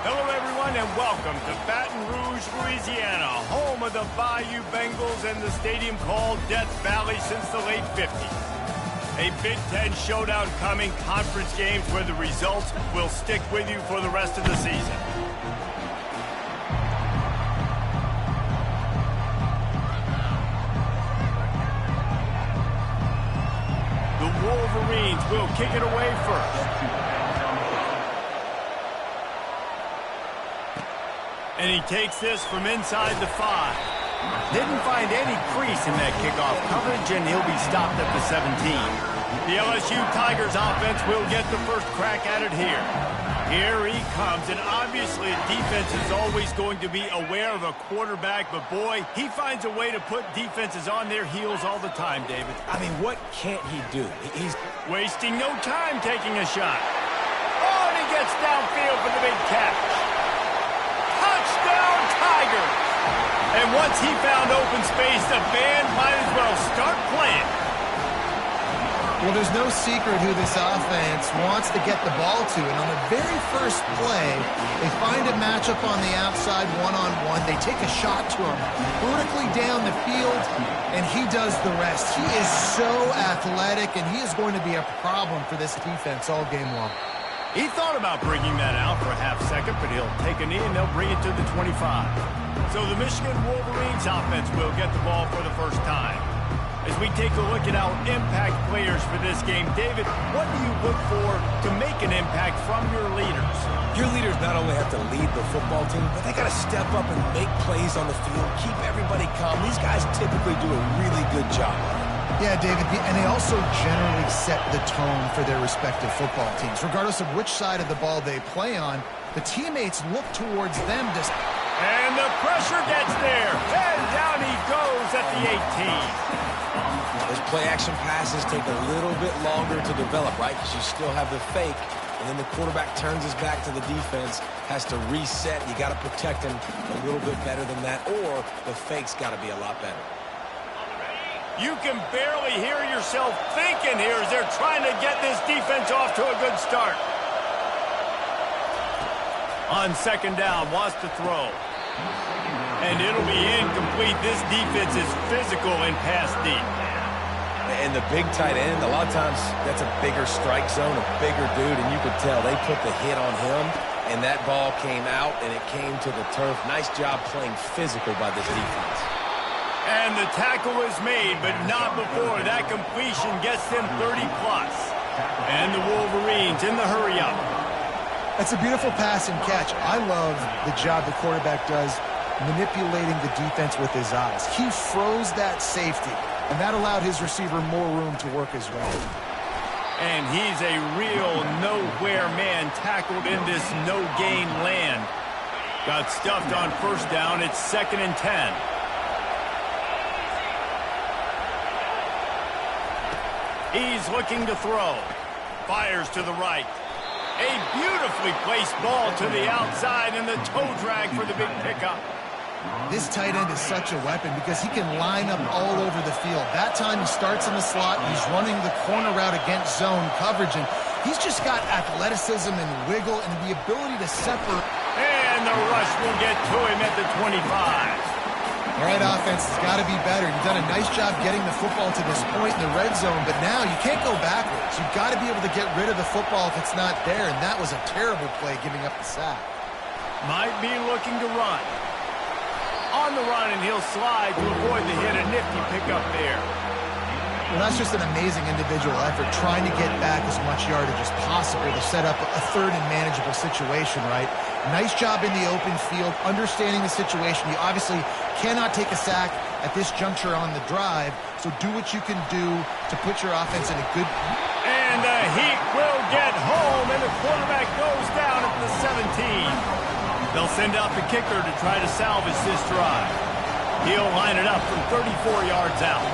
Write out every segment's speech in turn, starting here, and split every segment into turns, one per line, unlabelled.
Hello, everyone, and welcome to Baton Rouge, Louisiana, home of the Bayou Bengals and the stadium called Death Valley since the late 50s. A Big Ten showdown coming, conference games where the results will stick with you for the rest of the season. The Wolverines will kick it away first. And he takes this from inside the 5. Didn't find any crease in that kickoff coverage, and he'll be stopped at the 17. The LSU Tigers offense will get the first crack at it here. Here he comes, and obviously defense is always going to be aware of a quarterback, but boy, he finds a way to put defenses on their heels all the time, David.
I mean, what can't he do? He's
wasting no time taking a shot. Oh, and he gets downfield for the big catch. Touchdown, Tigers! And once he found open space, the band might as well start playing.
Well, there's no secret who this offense wants to get the ball to. And on the very first play, they find a matchup on the outside one-on-one. They take a shot to him vertically down the field, and he does the rest. He is so athletic, and he is going to be a problem for this defense all game long.
He thought about bringing that out for a half second, but he'll take a knee and they'll bring it to the 25. So the Michigan Wolverines offense will get the ball for the first time. As we take a look at our impact players for this game, David, what do you look for to make an impact from your leaders?
Your leaders not only have to lead the football team, but they got to step up and make plays on the field, keep everybody calm. These guys typically do a really good job.
Yeah, David, and they also generally set the tone for their respective football teams. Regardless of which side of the ball they play on, the teammates look towards them to...
And the pressure gets there, and down he goes at the 18.
Those play-action passes take a little bit longer to develop, right? Because you still have the fake, and then the quarterback turns his back to the defense, has to reset. You got to protect him a little bit better than that, or the fake's got to be a lot better.
You can barely hear yourself thinking here as they're trying to get this defense off to a good start. On second down, wants to throw. And it'll be incomplete. This defense is physical and pass deep.
And the big tight end, a lot of times that's a bigger strike zone, a bigger dude, and you could tell they put the hit on him, and that ball came out, and it came to the turf. Nice job playing physical by this defense.
And the tackle is made, but not before that completion gets them 30-plus. And the Wolverines in the hurry-up.
That's a beautiful pass and catch. I love the job the quarterback does manipulating the defense with his eyes. He froze that safety, and that allowed his receiver more room to work as well.
And he's a real nowhere man tackled in this no-gain land. Got stuffed on first down. It's 2nd and 10. He's looking to throw. Fires to the right. A beautifully placed ball to the outside and the toe drag for the big pickup.
This tight end is such a weapon because he can line up all over the field. That time he starts in the slot. He's running the corner route against zone coverage, and he's just got athleticism and wiggle and the ability to separate.
And the rush will get to him at the 25.
All right, offense has got to be better. You've done a nice job getting the football to this point in the red zone, but now you can't go backwards. You've got to be able to get rid of the football if it's not there, and that was a terrible play giving up the sack.
Might be looking to run. On the run, and he'll slide to avoid the hit. A nifty pickup there.
Well, that's just an amazing individual effort, trying to get back as much yardage as possible to set up a third and manageable situation, right? Nice job in the open field, understanding the situation. You obviously cannot take a sack at this juncture on the drive, so do what you can do to put your offense in a good...
And the Heat will get home, and the quarterback goes down at the 17. They'll send out the kicker to try to salvage this drive. He'll line it up from 34 yards out.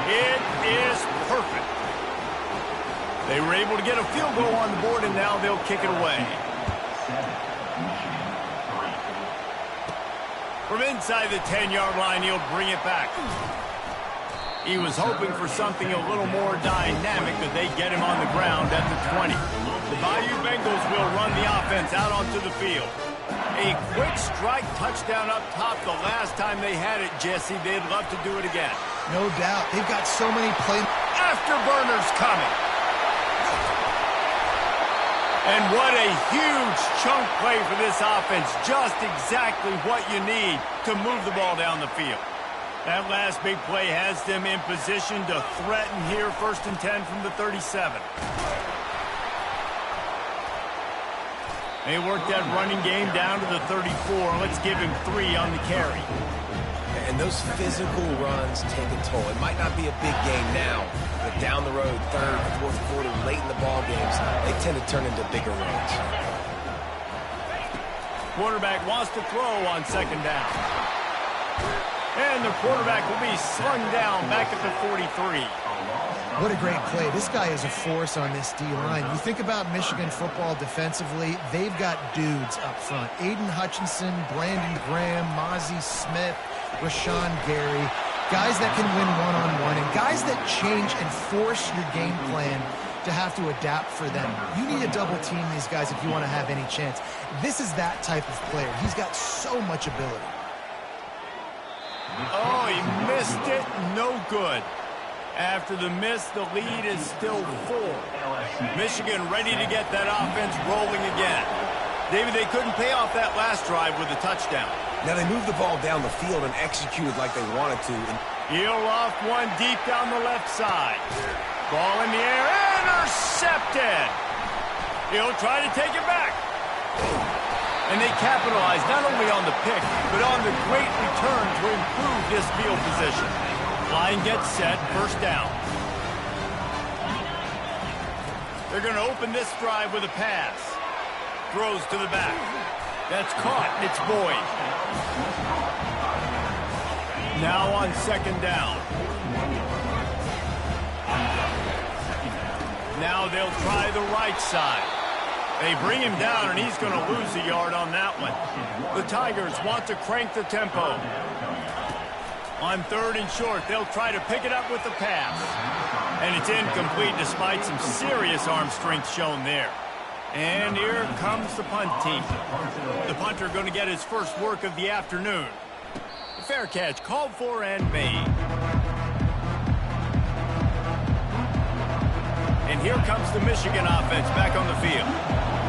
It is perfect. They were able to get a field goal on the board, and now they'll kick it away. From inside the 10-yard line, he'll bring it back. He was hoping for something a little more dynamic, but they get him on the ground at the 20. The Bayou Bengals will run the offense out onto the field. A quick strike touchdown up top the last time they had it, Jesse. They'd love to do it again.
No doubt. They've got so many play...
Afterburners coming. And what a huge chunk play for this offense. Just exactly what you need to move the ball down the field. That last big play has them in position to threaten here, 1st and 10 from the 37. They work that running game down to the 34. Let's give him 3 on the carry.
And those physical runs take a toll. It might not be a big game now, but down the road, 3rd, 4th quarter, late in the ball games, they tend to turn into bigger runs.
Quarterback wants to throw on 2nd down. And the quarterback will be slung down back at the 43.
What a great play. This guy is a force on this D-line. You think about Michigan football defensively, they've got dudes up front. Aiden Hutchinson, Brandon Graham, Mozzie Smith, Rashawn Gary. Guys that can win one-on-one and guys that change and force your game plan to have to adapt for them. You need to double team these guys if you want to have any chance. This is that type of player. He's got so much ability.
Oh, he missed it. No good. After the miss, the lead is still 4. Michigan ready to get that offense rolling again. David, they couldn't pay off that last drive with a touchdown.
Now they moved the ball down the field and executed like they wanted to.
He'll off one deep down the left side. Ball in the air, intercepted. He'll try to take it back. And they capitalize not only on the pick, but on the great return to improve this field position. Line gets set, 1st down. They're going to open this drive with a pass. Throws to the back. That's caught. It's Boyd. Now on 2nd down. Now they'll try the right side. They bring him down, and he's going to lose a yard on that one. The Tigers want to crank the tempo. On 3rd and short, they'll try to pick it up with the pass. And it's incomplete despite some serious arm strength shown there. And here comes the punt team. The punter going to get his first work of the afternoon. Fair catch called for and made. And here comes the Michigan offense back on the field.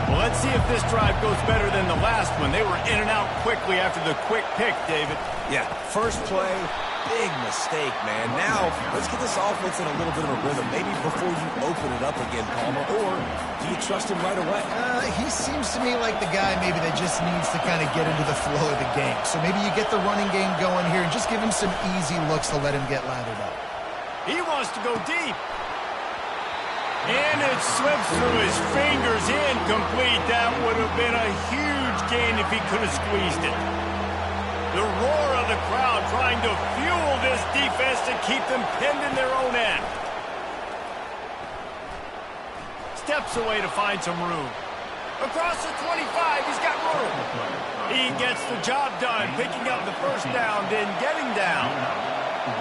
Well, let's see if this drive goes better than the last one. They were in and out quickly after the quick pick, David.
Yeah, first play, big mistake, man. Now, let's get this offense in a little bit of a rhythm. Maybe before you open it up again, Palmer, or do you trust him right away?
He seems to me like the guy maybe that just needs to kind of get into the flow of the game. So maybe you get the running game going here and just give him some easy looks to let him get lathered up.
He wants to go deep. And it slips through his fingers, incomplete. That would have been a huge gain if he could have squeezed it. The roar of the crowd trying to fuel this defense to keep them pinned in their own end. Steps away to find some room. Across the 25, he's got room. He gets the job done, picking up the 1st down, then getting down.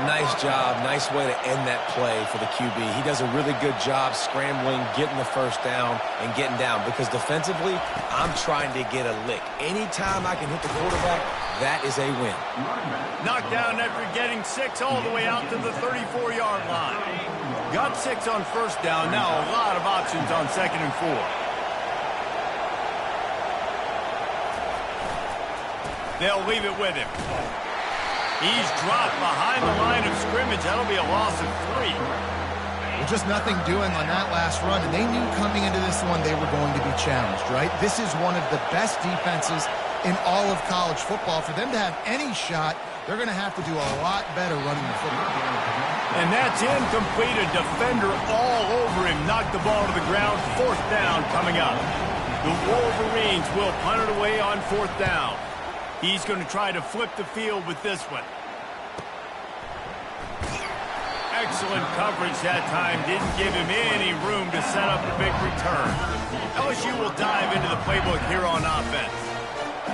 Nice job. Nice way to end that play for the QB. He does a really good job scrambling, getting the 1st down, and getting down. Because defensively, I'm trying to get a lick. Anytime I can hit the quarterback, that is a win.
Knocked down after getting 6 all the way out to the 34-yard line. Got 6 on 1st down. Now a lot of options on 2nd and 4. They'll leave it with him. He's dropped behind the line of scrimmage. That'll be a loss of 3.
Well, just nothing doing on that last run, and they knew coming into this one they were going to be challenged, right? This is one of the best defenses in all of college football. For them to have any shot, they're going to have to do a lot better running the football.
And that's incomplete. A defender all over him. Knocked the ball to the ground. 4th down coming up. The Wolverines will punt it away on 4th down. He's going to try to flip the field with this one. Excellent coverage that time. Didn't give him any room to set up a big return. LSU will dive into the playbook here on offense.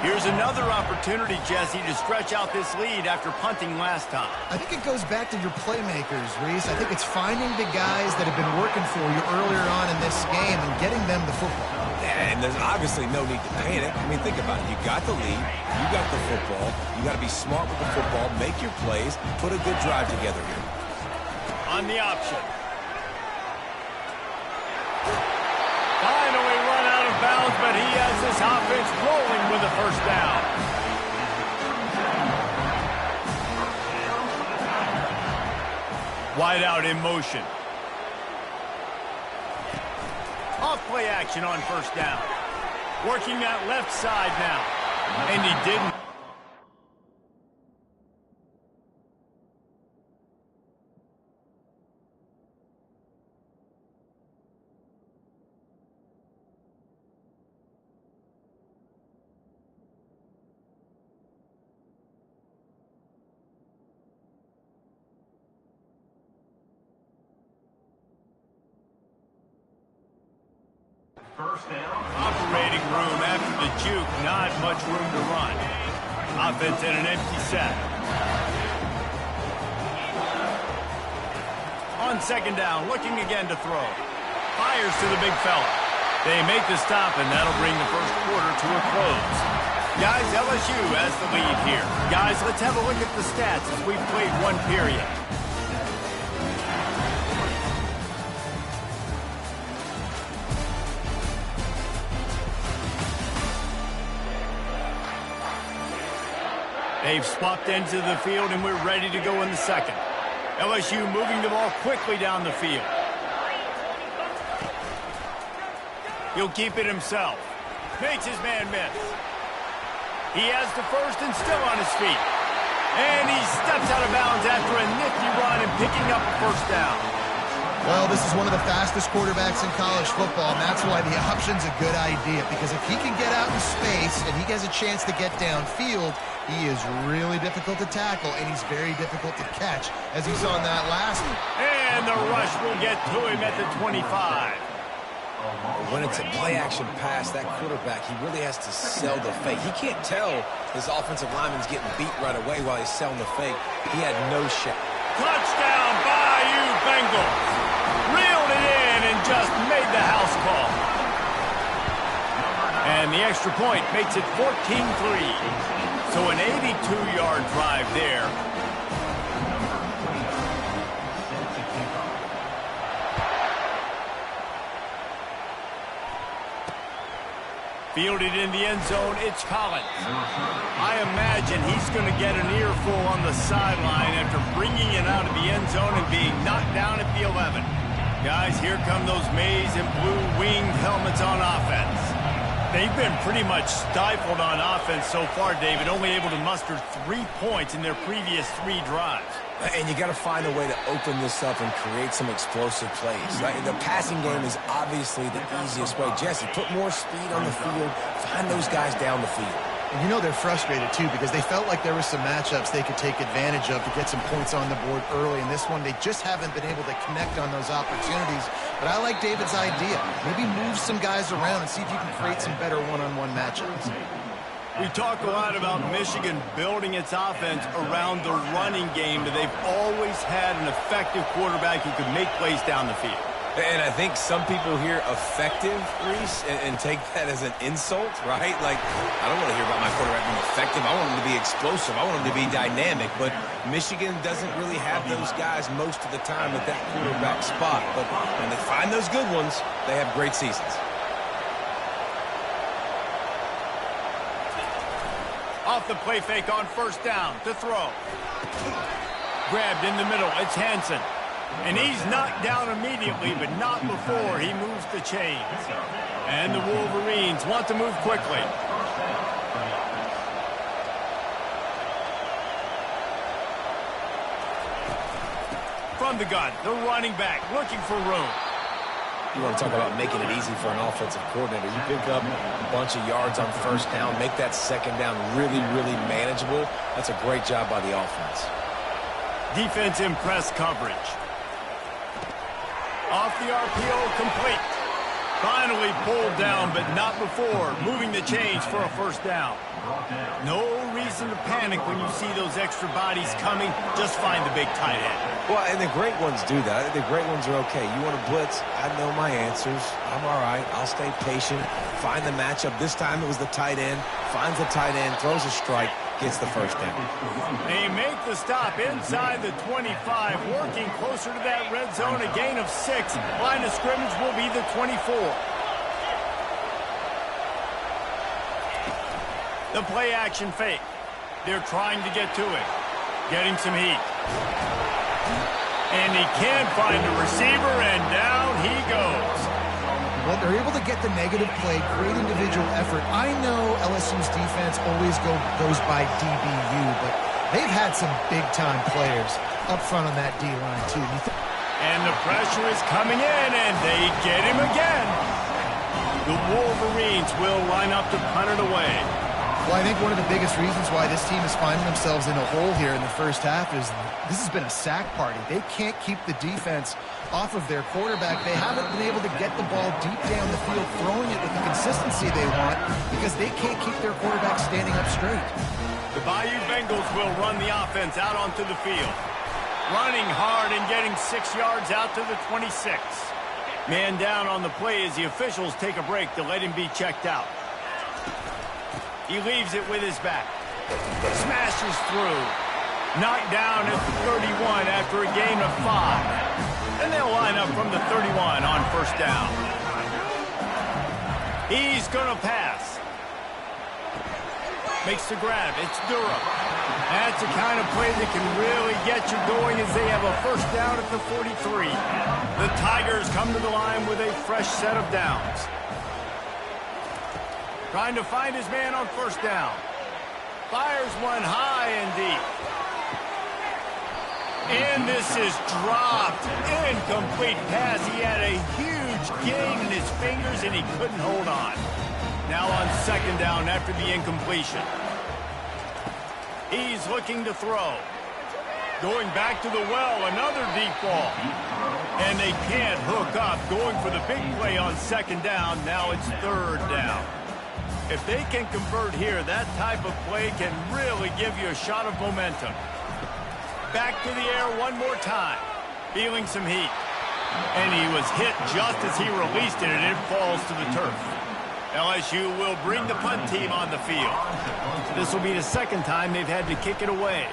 Here's another opportunity, Jesse, to stretch out this lead after punting last time.
I think it goes back to your playmakers, Reese. I think it's finding the guys that have been working for you earlier on in this game and getting them the football.
And there's obviously no need to panic. I mean, think about it. You got the lead. You got the football. You got to be smart with the football. Make your plays. Put a good drive together here.
On the option. Finally run out of bounds, but he has this offense rolling with a first down. Wide out in motion. Off play action on first down. Working that left side now. And he didn't. Operating room after the juke, not much room to run. Offense in an empty set. On second down, looking again to throw. Fires to the big fella. They make the stop, and that'll bring the first quarter to a close. Guys, LSU has the lead here. Guys, let's have a look at the stats as we've played one period. They've swapped ends of the field, and we're ready to go in the second. LSU moving the ball quickly down the field. He'll keep it himself. Makes his man miss. He has the first and still on his feet. And he steps out of bounds after a nifty run and picking up a first down.
Well, this is one of the fastest quarterbacks in college football, and that's why the option's a good idea, because if he can get out in space and he has a chance to get downfield, he is really difficult to tackle, and he's very difficult to catch, as you saw in that last one.
And the rush will get to him at the 25.
When it's a play-action pass, that quarterback, he really has to sell the fake. He can't tell his offensive lineman's getting beat right away while he's selling the fake. He had no shot.
Touchdown, Bayou Bengals. Reeled it in and just made the house call. And the extra point makes it 14-3. So an 82-yard drive there. Fielded in the end zone, it's Collins. I imagine he's going to get an earful on the sideline after bringing it out of the end zone and being knocked down at the 11. Guys, here come those maize and blue winged helmets on offense. They've been pretty much stifled on offense so far, David, only able to muster 3 points in their previous 3 drives.
And you got to find a way to open this up and create some explosive plays. Right? The passing game is obviously the easiest way. Jesse, put more speed on the field. Find those guys down the field.
And you know they're frustrated, too, because they felt like there were some matchups they could take advantage of to get some points on the board early. In this one, they just haven't been able to connect on those opportunities. But I like David's idea. Maybe move some guys around and see if you can create some better one-on-one matchups.
We talk a lot about Michigan building its offense around the running game, but they've always had an effective quarterback who can make plays down the field.
And I think some people hear effective, Reese, and take that as an insult, right? Like, I don't want to hear about my quarterback being effective. I want him to be explosive. I want him to be dynamic. But Michigan doesn't really have those guys most of the time at that quarterback spot. But when they find those good ones, they have great seasons.
Off the play fake on first down to throw. Grabbed in the middle. It's Hansen. And he's knocked down immediately, but not before he moves the chains. And the Wolverines want to move quickly. From the gun, the running back looking for room.
You want to talk about making it easy for an offensive coordinator. You pick up a bunch of yards on first down, make that second down really, really manageable. That's a great job by the offense.
Defense in press coverage. Off the RPO, complete. Finally pulled down, but not before moving the chains for a first down. No reason to panic when you see those extra bodies coming. Just find the big tight end.
Well, and the great ones do that. I think the great ones are okay. You want to blitz? I know my answers. I'm all right. I'll stay patient. Find the matchup. This time it was the tight end. Finds the tight end, throws a strike, gets the first down.
They make the stop inside the 25, working closer to that red zone, a gain of 6. Line of scrimmage will be the 24. The play action fake. They're trying to get to it. Getting some heat. And he can't find the receiver, and down he goes.
Well, they're able to get the negative play, great individual effort. I know LSU's defense always goes by DBU, but they've had some big-time players up front on that D-line, too.
And the pressure is coming in, and they get him again. The Wolverines will line up to punt it away.
Well, I think one of the biggest reasons why this team is finding themselves in a hole here in the first half is this has been a sack party. They can't keep the defense off of their quarterback. They haven't been able to get the ball deep down the field, throwing it with the consistency they want because they can't keep their quarterback standing up straight.
The Bayou Bengals will run the offense out onto the field. Running hard and getting 6 yards out to the 26. Man down on the play as the officials take a break to let him be checked out. He leaves it with his back. Smashes through. Knocked down at the 31 after a gain of 5. And they'll line up from the 31 on first down. He's going to pass. Makes the grab. It's Durham. That's the kind of play that can really get you going as they have a first down at the 43. The Tigers come to the line with a fresh set of downs. Trying to find his man on first down. Fires one high and deep. And this is dropped. Incomplete pass. He had a huge gain in his fingers and he couldn't hold on. Now on second down after the incompletion. He's looking to throw. Going back to the well, another deep ball. And they can't hook up. Going for the big play on second down. Now it's third down. If they can convert here, that type of play can really give you a shot of momentum. Back to the air one more time. Feeling some heat. And he was hit just as he released it, and it falls to the turf. LSU will bring the punt team on the field. This will be the second time they've had to kick it away.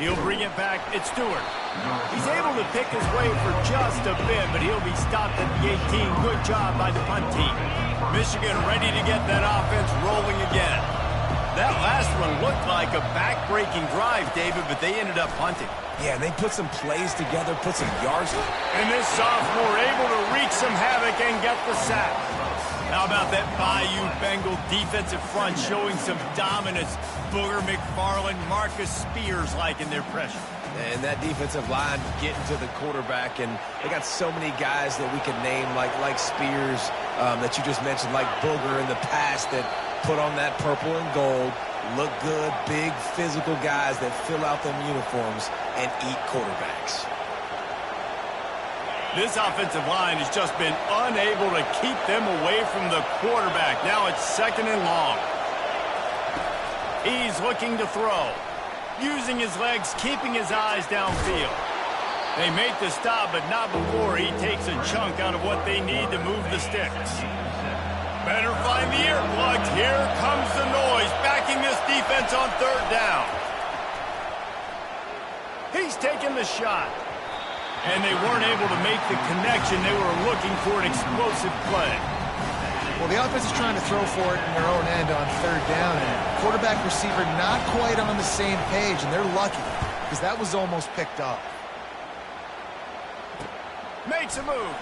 He'll bring it back. It's Stewart. He's able to pick his way for just a bit, but he'll be stopped at the 18. Good job by the punt team. Michigan ready to get that offense rolling again. That last one looked like a back-breaking drive, David, but they ended up punting.
Yeah, they put some plays together, put some yards.
And this sophomore able to wreak some havoc and get the sack. How about that Bayou Bengal defensive front showing some dominance? Booger McFarland, Marcus Spears liking their pressure.
And that defensive line getting to the quarterback, and they got so many guys that we could name like Spears that you just mentioned, like Booger in the past that put on that purple and gold, look good, big physical guys that fill out them uniforms and eat quarterbacks.
This offensive line has just been unable to keep them away from the quarterback. Now it's second and long. He's looking to throw. Using his legs, keeping his eyes downfield. They make the stop, but not before he takes a chunk out of what they need to move the sticks. Better find the earplugs. Here comes the noise, backing this defense on third down. He's taking the shot. And they weren't able to make the connection. They were looking for an explosive play.
Well, the offense is trying to throw for it in their own end on third down, and quarterback receiver not quite on the same page, and they're lucky because that was almost picked up.
Makes a move.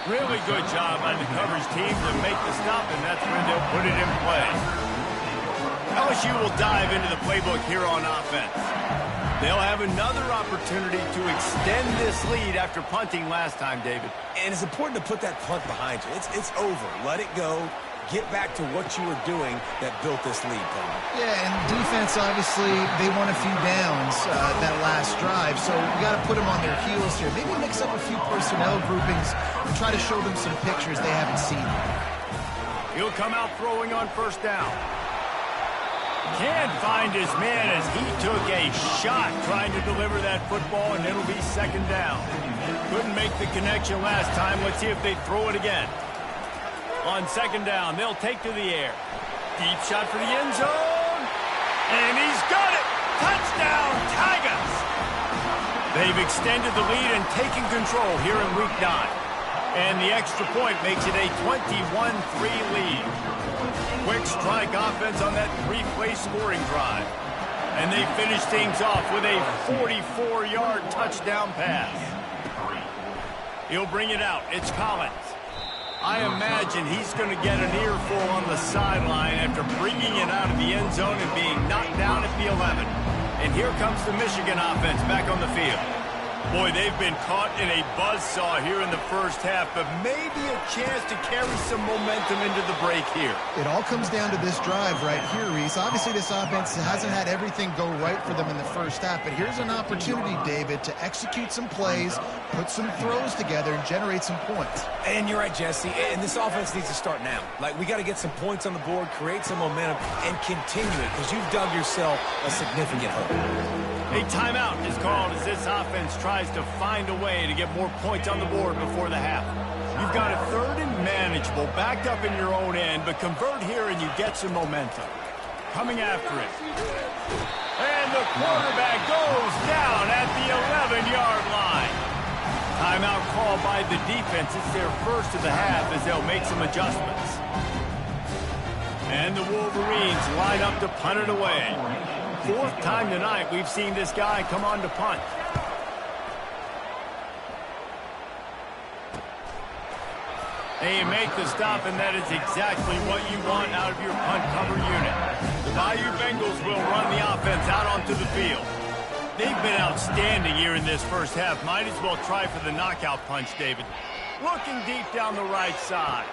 Really good job by the coverage team to make the stop, and that's when they'll put it in play. LSU will dive into the playbook here on offense. They'll have another opportunity to extend this lead after punting last time, David.
And it's important to put that punt behind you. It's over. Let it go. get back to what you were doing that built this lead, Tom.
Yeah, and defense, obviously, they won a few downs that last drive, so we got to put them on their heels here. Maybe mix up a few personnel groupings and try to show them some pictures they haven't seen.
He'll come out throwing on first down. Can't find his man as he took a shot trying to deliver that football, and it'll be second down. Couldn't make the connection last time. Let's see if they throw it again. On second down, they'll take to the air. Deep shot for the end zone. And he's got it! Touchdown, Tigers! They've extended the lead and taken control here in Week 9. And the extra point makes it a 21-3 lead. Quick strike offense on that three-play scoring drive. And they finish things off with a 44-yard touchdown pass. He'll bring it out. It's Collins. I imagine he's going to get an earful on the sideline after bringing it out of the end zone and being knocked down at the 11. And here comes the Michigan offense back on the field. Boy, they've been caught in a buzzsaw here in the first half, but maybe a chance to carry some momentum into the break here.
It all comes down to this drive right here, Reese. Obviously, this offense hasn't had everything go right for them in the first half, but here's an opportunity, David, to execute some plays, put some throws together, and generate some points.
And you're right, Jesse, and this offense needs to start now. Like, we got to get some points on the board, create some momentum, and continue it, because you've dug yourself a significant hole.
A timeout is called as this offense tries to find a way to get more points on the board before the half. You've got a third and manageable, backed up in your own end, but convert here and you get some momentum. Coming after it. And the quarterback goes down at the 11-yard line. Timeout called by the defense. It's their first of the half as they'll make some adjustments. And the Wolverines line up to punt it away. Fourth time tonight we've seen this guy come on to punt. They make the stop, and that is exactly what you want out of your punt cover unit. The Bayou Bengals will run the offense out onto the field. They've been outstanding here in this first half. Might as well try for the knockout punch, David. Looking deep down the right side.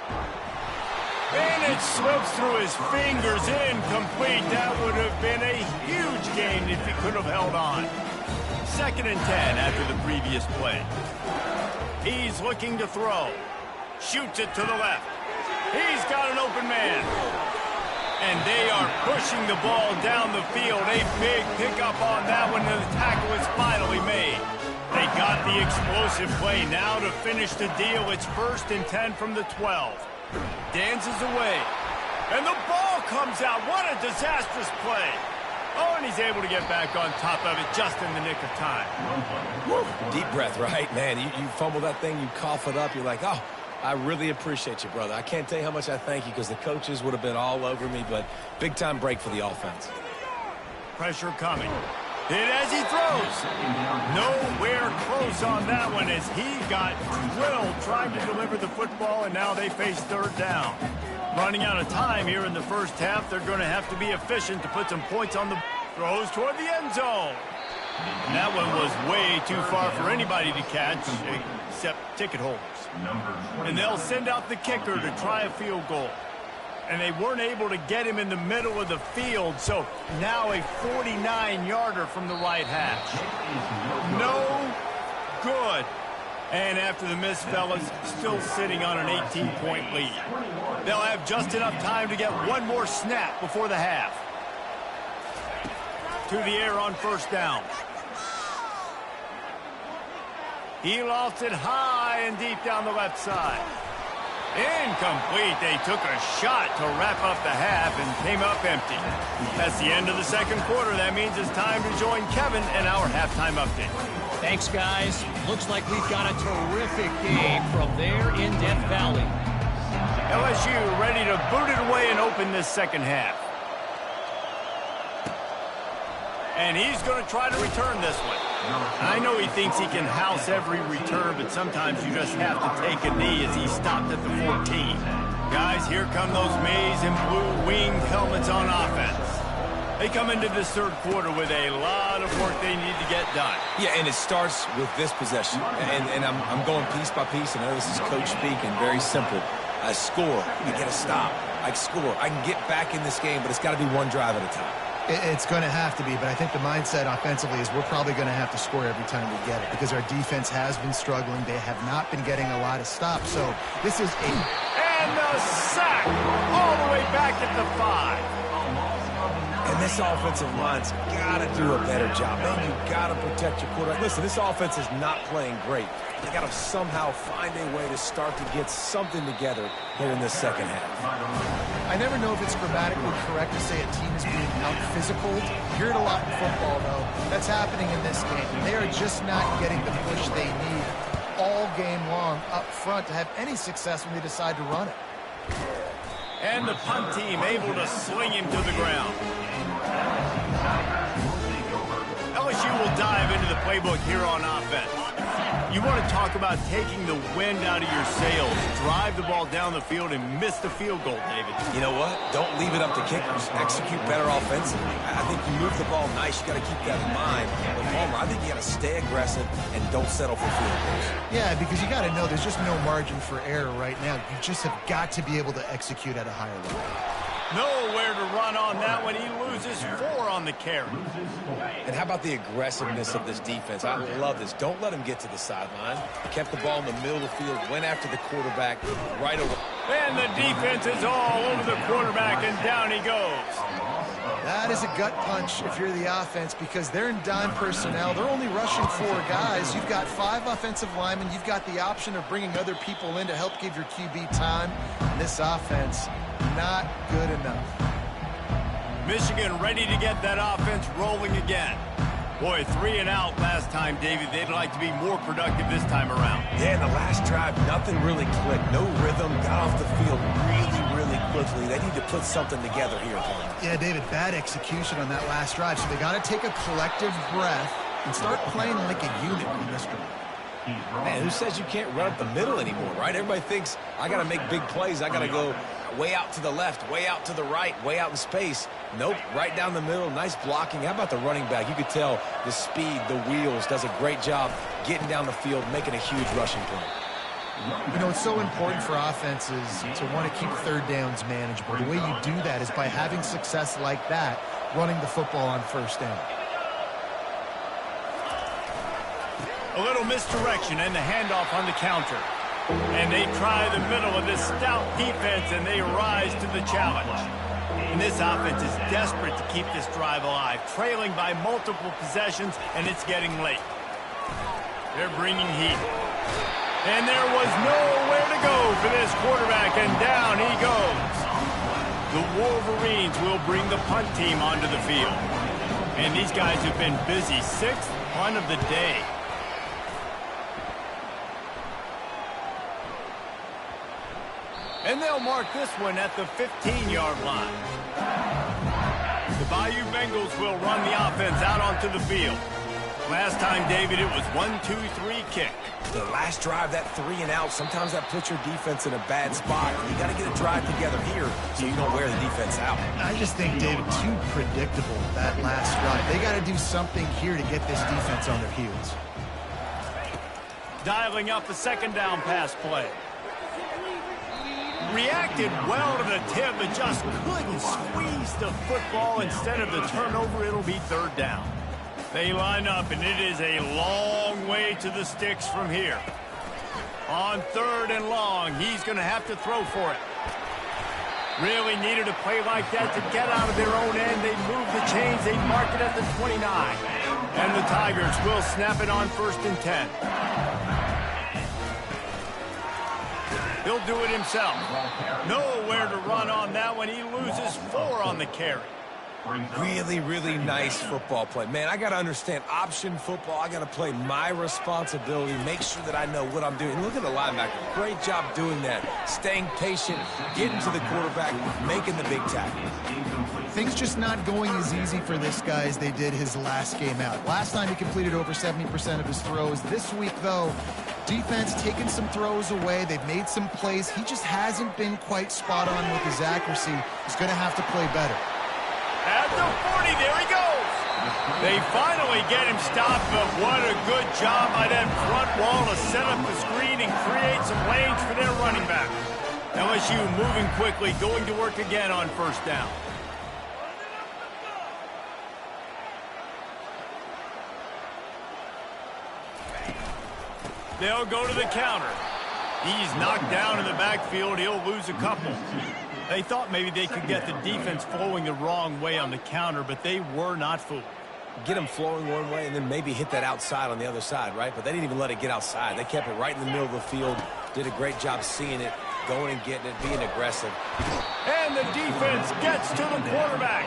And it slips through his fingers, incomplete. That would have been a huge gain if he could have held on. 2nd and 10 after the previous play. He's looking to throw. Shoots it to the left. He's got an open man. And they are pushing the ball down the field. A big pickup on that one, and the tackle is finally made. They got the explosive play. Now to finish the deal, it's 1st and 10 from the 12. Dances away. And the ball comes out. What a disastrous play. Oh, and he's able to get back on top of it just in the nick of time.
Woo. Deep breath, right? Man, you fumble that thing, you cough it up, you're like, oh, I really appreciate you, brother. I can't tell you how much I thank you because the coaches would have been all over me, but big-time break for the offense.
Pressure coming. Hit as he throws. Nowhere close on that one as he got drilled trying to deliver the football, and now they face 3rd down. Running out of time here in the first half, they're going to have to be efficient to put some points on the throws toward the end zone. And that one was way too far for anybody to catch except ticket holders. And they'll send out the kicker to try a field goal. And they weren't able to get him in the middle of the field, so now a 49-yarder from the right hash. No good. And after the miss, fellas, still sitting on an 18-point lead. They'll have just enough time to get one more snap before the half. To the air on 1st down. He lost it high and deep down the left side. Incomplete. They took a shot to wrap up the half and came up empty. That's the end of the 2nd quarter. That means it's time to join Kevin and our halftime update.
Thanks, guys. Looks like we've got a terrific game from there in Death Valley.
LSU ready to boot it away and open this 2nd half. And he's going to try to return this one. I know he thinks he can house every return, but sometimes you just have to take a knee as he stopped at the 14. Guys, here come those maize and blue winged helmets on offense. They come into this 3rd quarter with a lot of work they need to get done.
Yeah, and it starts with this possession. And I'm going piece by piece. I know this is coach speak and very simple. I score. I get a stop. I score. I can get back in this game, but it's got to be one drive at a time.
It's going to have to be, but I think the mindset offensively is we're probably going to have to score every time we get it because our defense has been struggling. They have not been getting a lot of stops, so this is a...
And the sack all the way back at the 5.
And this offensive line's got to do a better job. Man, you got to protect your quarterback. Listen, this offense is not playing great. They got to somehow find a way to start to get something together here in this second half.
I never know if it's grammatically correct to say a team is being out-physicaled. You hear it a lot in football, though. That's happening in this game. They are just not getting the push they need all game long up front to have any success when they decide to run it.
And the punt team able to sling him to the ground. LSU will dive into the playbook here on offense. You want to talk about taking the wind out of your sails. Drive the ball down the field and miss the field goal, David.
You know what? Don't leave it up to kickers. Execute better offensively. I think you move the ball nice. You got to keep that in mind. But Homer, I think you got to stay aggressive and don't settle for field goals.
Yeah, because you got to know there's just no margin for error right now. You just have got to be able to execute at a higher level.
Nowhere to run on that when he loses 4 on the carry.
And how about the aggressiveness of this defense? I love this. Don't let him get to the sideline. Kept the ball in the middle of the field, went after the quarterback right away.
And the defense is all over the quarterback, and down he goes.
That is a gut punch if you're the offense because they're in dime personnel. They're only rushing 4 guys. You've got 5 offensive linemen. You've got the option of bringing other people in to help give your QB time. And this offense, not good enough.
Michigan ready to get that offense rolling again. Boy, 3 and out last time, David. They'd like to be more productive this time around.
Yeah, in the last drive, nothing really clicked. No rhythm, got off the field really quickly. They need to put something together here.
Yeah, David, bad execution on that last drive. So they got to take a collective breath and start playing like a unit in this one.
Man, who says you can't run up the middle anymore, right? Everybody thinks I got to make big plays. I got to go way out to the left, way out to the right, way out in space. Nope, right down the middle, nice blocking. How about the running back? You could tell the speed, the wheels, does a great job getting down the field, making a huge rushing play.
You know, it's so important for offenses to want to keep third downs manageable. The way you do that is by having success like that, running the football on first down.
A little misdirection and the handoff on the counter. And they try the middle of this stout defense, and they rise to the challenge. And this offense is desperate to keep this drive alive, trailing by multiple possessions, and it's getting late. They're bringing heat. And there was nowhere to go for this quarterback, and down he goes. The Wolverines will bring the punt team onto the field. And these guys have been busy. 6th punt of the day. And they'll mark this one at the 15-yard line. The Bayou Bengals will run the offense out onto the field. Last time, David, it was 1-2-3 kick.
The last drive, that 3 and out, sometimes that puts your defense in a bad spot. You got to get a drive together here so you don't wear the defense out.
I just think, David, too predictable, that last drive. They got to do something here to get this defense on their heels.
Dialing up a 2nd down pass play. Reacted well to the tip, but just couldn't squeeze the football. Instead of the turnover, it'll be 3rd down. They line up, and it is a long way to the sticks from here. On 3rd and long, he's going to have to throw for it. Really needed a play like that to get out of their own end. They move the chains. They mark it at the 29. And the Tigers will snap it on 1st and 10. He'll do it himself. Nowhere to run on that one. He loses 4 on the carry.
Really nice football play. Man, I got to understand option football. I got to play my responsibility, make sure that I know what I'm doing. Look at the linebacker. Great job doing that. Staying patient, getting to the quarterback, making the big tackle.
Things just not going as easy for this guy as they did his last game out. Last time he completed over 70% of his throws. This week, though, defense taking some throws away. They've made some plays. He just hasn't been quite spot on with his accuracy. He's going to have to play better.
At the 40, there he goes. They finally get him stopped, but what a good job by that front wall to set up the screen and create some lanes for their running back. LSU moving quickly, going to work again on first down. They'll go to the counter. He's knocked down in the backfield. He'll lose a couple. They thought maybe they could get the defense flowing the wrong way on the counter, but they were not fooled.
Get them flowing one way and then maybe hit that outside on the other side, right? But they didn't even let it get outside. They kept it right in the middle of the field, did a great job seeing it, going and getting it, being aggressive.
And the defense gets to the quarterback.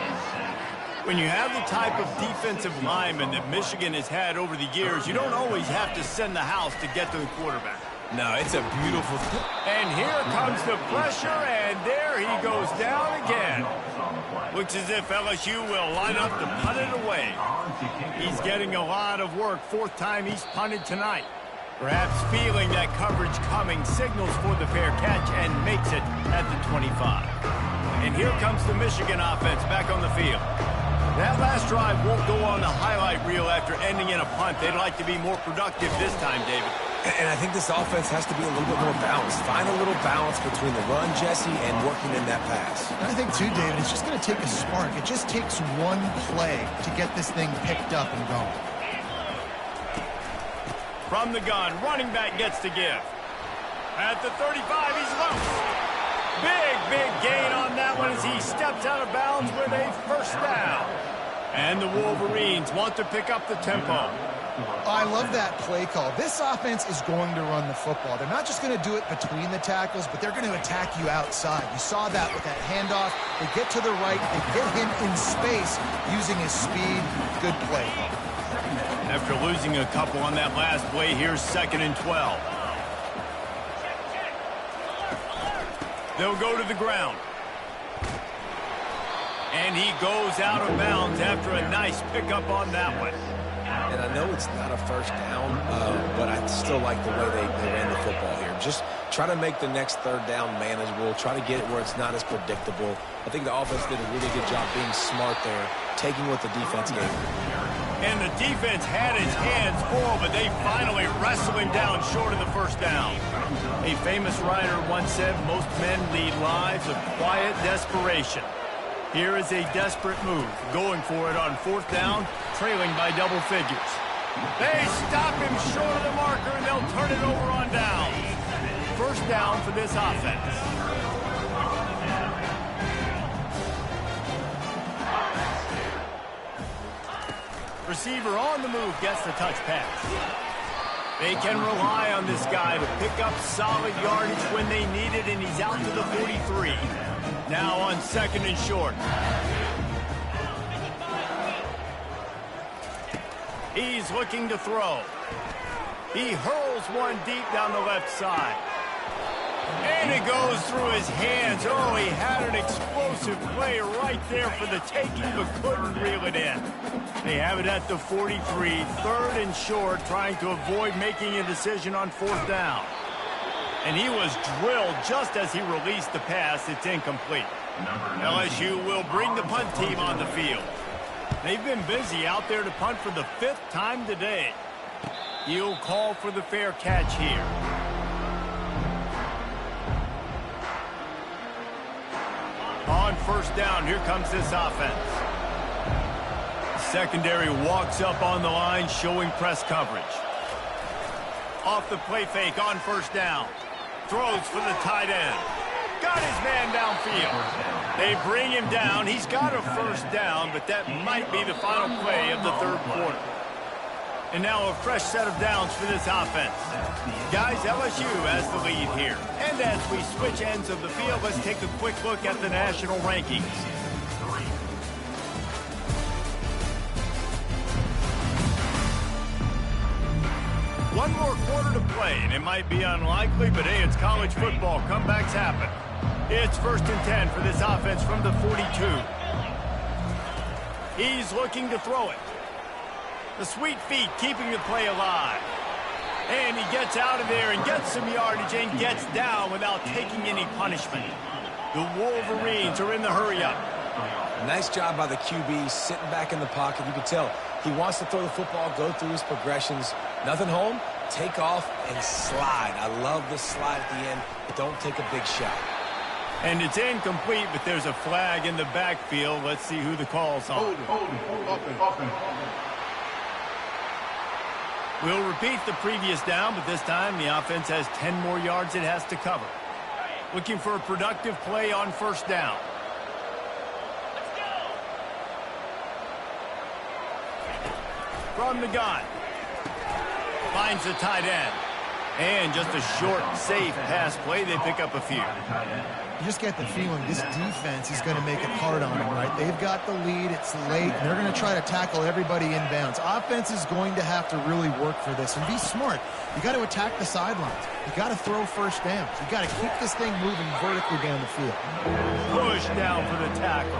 When you have the type of defensive lineman that Michigan has had over the years, you don't always have to send the house to get to the quarterback.
No, it's a beautiful thing.
And here comes the pressure, and there he goes down again. Looks as if LSU will line up to punt it away. He's getting a lot of work. Fourth time he's punted tonight. Perhaps feeling that coverage coming, signals for the fair catch and makes it at the 25. And here comes the Michigan offense back on the field. That last drive won't go on the highlight reel after ending in a punt. They'd like to be more productive this time, David.
And I think this offense has to be a little bit more balanced. Find a little balance between the run, Jesse, and working in that pass.
And I think, too, David, it's just going to take a spark. It just takes one play to get this thing picked up and going.
From the gun, running back gets to give. At the 35, he's loose. Big gain on that one as he steps out of bounds with a first down. And the Wolverines want to pick up the tempo.
I love that play call. This offense is going to run the football. They're not just going to do it between the tackles, but they're going to attack you outside. You saw that with that handoff. They get to the right. They get him in space using his speed. Good play.
After losing a couple on that last play, here's 2nd and 12. They'll go to the ground. And he goes out of bounds after a nice pickup on that one.
And I know it's not a first down, but I still like the way they ran the football here. Just try to make the next third down manageable. Try to get it where it's not as predictable. I think the offense did a really good job being smart there, taking what the defense gave them.
And the defense had his hands full, but they finally wrestle him down short of the first down. A famous writer once said, most men lead lives of quiet desperation. Here is a desperate move, going for it on 4th down, trailing by double figures. They stop him short of the marker, and they'll turn it over on down. First down for this offense. Receiver on the move gets the touch pass. They can rely on this guy to pick up solid yardage when they need it, and he's out to the 43. Now on 2nd and short. He's looking to throw. He hurls one deep down the left side. And it goes through his hands. Oh, he had an explosive play right there for the taking, but couldn't reel it in. They have it at the 43, 3rd and short, trying to avoid making a decision on 4th down. And he was drilled just as he released the pass. It's incomplete. LSU will bring the punt team on the field. They've been busy out there to punt for the 5th time today. He'll call for the fair catch here. On first down, here comes this offense. Secondary walks up on the line, showing press coverage. Off the play fake on first down. Throws for the tight end. Got his man downfield. They bring him down. He's got a first down, but that might be the final play of the 3rd quarter. And now a fresh set of downs for this offense. Guys, LSU has the lead here. And as we switch ends of the field, let's take a quick look at the national rankings. One more quarter to play, and it might be unlikely, but hey, it's college football. Comebacks happen. It's 1st and 10 for this offense from the 42. He's looking to throw it. The sweet feet keeping the play alive. And he gets out of there and gets some yardage and gets down without taking any punishment. The Wolverines are in the hurry-up.
Nice job by the QB, sitting back in the pocket. You can tell he wants to throw the football, go through his progressions. Nothing home, take off and slide. I love the slide at the end. Don't take a big shot.
And it's incomplete, but there's a flag in the backfield. Let's see who the call's on. We'll repeat the previous down, but this time the offense has 10 more yards it has to cover. Looking for a productive play on first down. From the gun. Finds the tight end. And just a short, safe pass play. They pick up a few.
You just get the feeling this defense is going to make it hard on them, right? They've got the lead. It's late, and they're going to try to tackle everybody inbounds. Offense is going to have to really work for this and be smart. You got to attack the sidelines. You got to throw first downs. You got to keep this thing moving vertically down the field.
Push down for the tackle.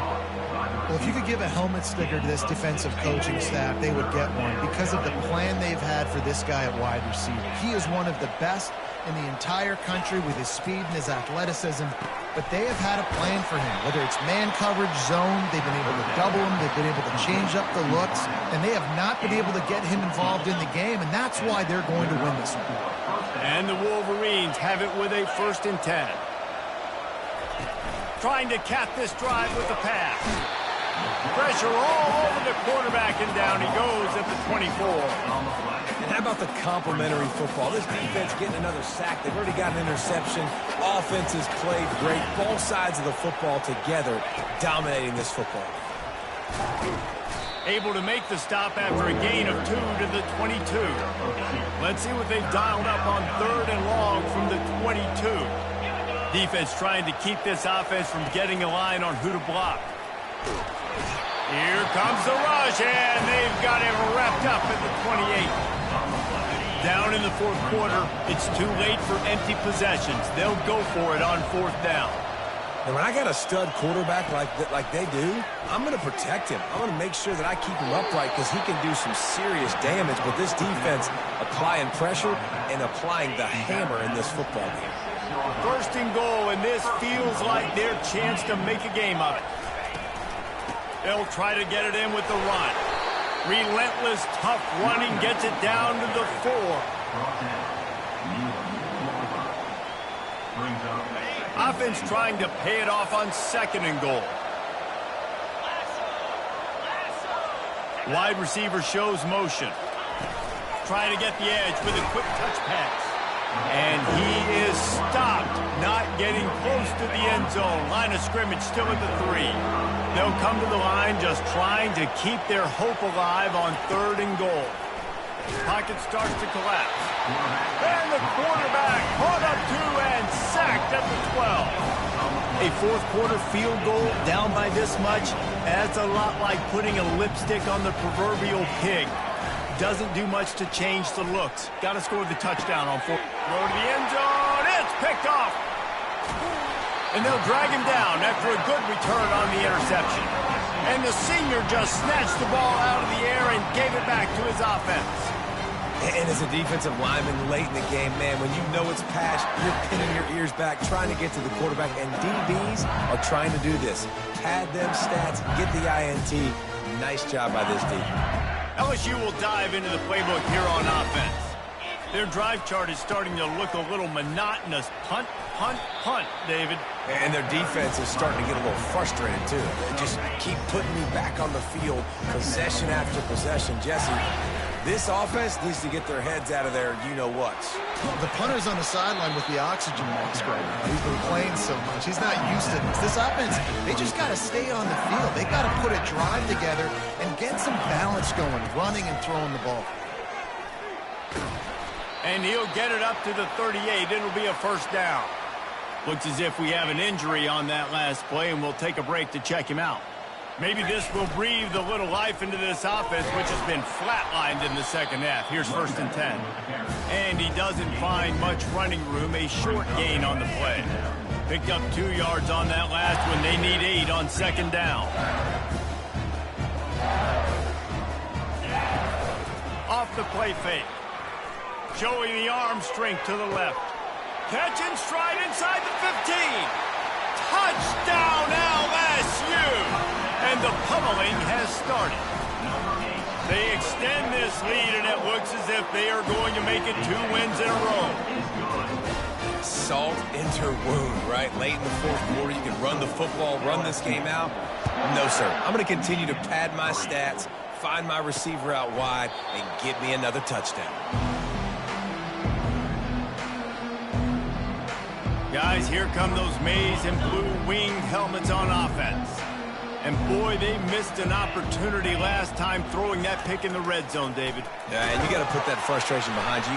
Well, if you could give a helmet sticker to this defensive coaching staff, they would get one because of the plan they've had for this guy at wide receiver. He is one of the best in the entire country with his speed and his athleticism, but they have had a plan for him. Whether it's man coverage, zone, they've been able to double him, they've been able to change up the looks, and they have not been able to get him involved in the game, and that's why they're going to win this one.
And the Wolverines have it with a 1st and 10. Trying to cap this drive with a pass. Pressure all over the quarterback, and down he goes at the 24.
And how about the complimentary football? This defense getting another sack. They've already got an interception. Offense has played great. Both sides of the football together dominating this football.
Able to make the stop after a gain of 2 to the 22. Let's see what they've dialed up on 3rd and long from the 22. Defense trying to keep this offense from getting a line on who to block. Here comes the rush, and they've got him wrapped up at the 28. Down in the 4th quarter, it's too late for empty possessions. They'll go for it on 4th down.
And when I got a stud quarterback like they do, I'm going to protect him. I'm going to make sure that I keep him upright because he can do some serious damage. But this defense applying pressure and applying the hammer in this football game.
1st and goal, and this feels like their chance to make a game of it. They'll try to get it in with the run. Relentless, tough running gets it down to the 4. Offense trying to pay it off on 2nd and goal. Wide receiver shows motion. Trying to get the edge with a quick touch pass. And he is stopped, not getting close to the end zone. Line of scrimmage still at the 3. They'll come to the line just trying to keep their hope alive on 3rd and goal. Pocket starts to collapse. And the quarterback caught up 2 and sacked at the 12. A 4th quarter field goal down by this much, that's a lot like putting a lipstick on the proverbial pig. Doesn't do much to change the looks. Got to score the touchdown on 4th. Throw to the end zone. It's picked off. And they'll drag him down after a good return on the interception. And the senior just snatched the ball out of the air and gave it back to his offense.
And as a defensive lineman late in the game, man, when you know it's pass, you're pinning your ears back, trying to get to the quarterback. And DBs are trying to do this. Pad them stats, get the INT. Nice job by this D.
LSU will dive into the playbook here on offense. Their drive chart is starting to look a little monotonous. Punt, punt, punt, David.
And their defense is starting to get a little frustrated, too. They just keep putting me back on the field, possession after possession. Jesse, this offense needs to get their heads out of their you-know-whats.
The punter's on the sideline with the oxygen mask right now. He's been playing so much. He's not used to this. This offense, they just got to stay on the field. They got to put a drive together and get some balance going, running and throwing the ball.
And he'll get it up to the 38. It'll be a 1st down. Looks as if we have an injury on that last play, and we'll take a break to check him out. Maybe this will breathe a little life into this offense, which has been flatlined in the 2nd half. Here's 1st and 10. And he doesn't find much running room. A short gain on the play. Picked up 2 yards on that last one. They need 8 on 2nd down. Off the play fake. Showing the arm strength to the left. Catch and stride inside the 15. Touchdown LSU! And the pummeling has started. They extend this lead, and it looks as if they are going to make it 2 wins in a row.
salt into wound, right? Late in the fourth quarter, you can run the football, run this game out. No, sir. I'm going to continue to pad my stats, find my receiver out wide, and get me another touchdown.
Guys, here come those maize and blue winged helmets on offense. And boy, they missed an opportunity last time throwing that pick in the red zone, David.
Yeah, and you got to put that frustration behind you.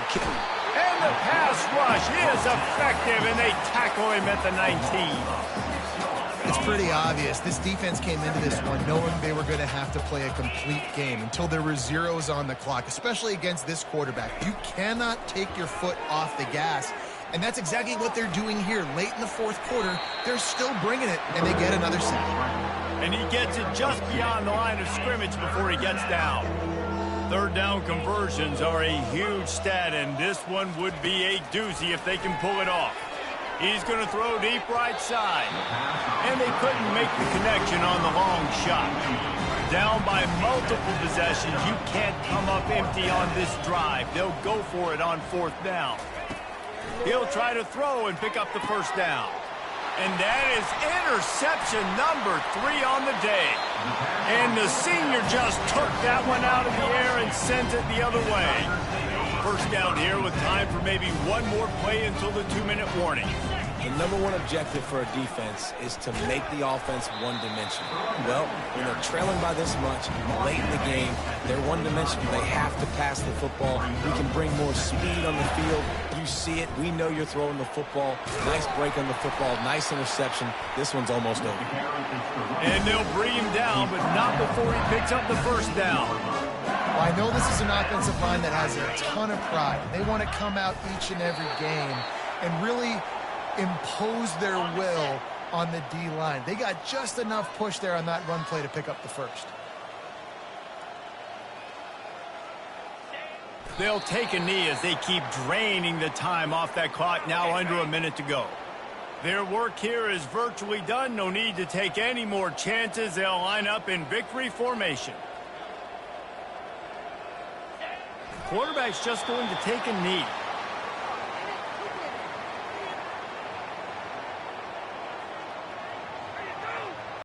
And the pass rush is effective, and they tackle him at the 19.
It's pretty obvious. This defense came into this one knowing they were going to have to play a complete game until there were zeros on the clock, especially against this quarterback. You cannot take your foot off the gas. And that's exactly what they're doing here. Late in the fourth quarter, they're still bringing it, and they get another sack.
And he gets it just beyond the line of scrimmage before he gets down. Third down conversions are a huge stat, and this one would be a doozy if they can pull it off. He's going to throw deep right side. And they couldn't make the connection on the long shot. Down by multiple possessions, you can't come up empty on this drive. They'll go for it on fourth down. He'll try to throw and pick up the first down. And that is interception number 3 on the day. And the senior just took that one out of the air and sent it the other way. First down here with time for maybe one more play until the 2-minute warning.
The number one objective for a defense is to make the offense one-dimensional. Well, when they're trailing by this much, late in the game, they're one-dimensional. They have to pass the football. We can bring more speed on the field. You see it. We know you're throwing the football. Nice break on the football. Nice interception. This one's almost over.
And they'll bring him down, but not before he picks up the first down.
Well, I know this is an offensive line that has a ton of pride. They want to come out each and every game and really impose their will on the D-line. They got just enough push there on that run play to pick up the first.
They'll take a knee as they keep draining the time off that clock, now under a minute to go. Their work here is virtually done. No need to take any more chances. They'll line up in victory formation. Quarterback's just going to take a knee.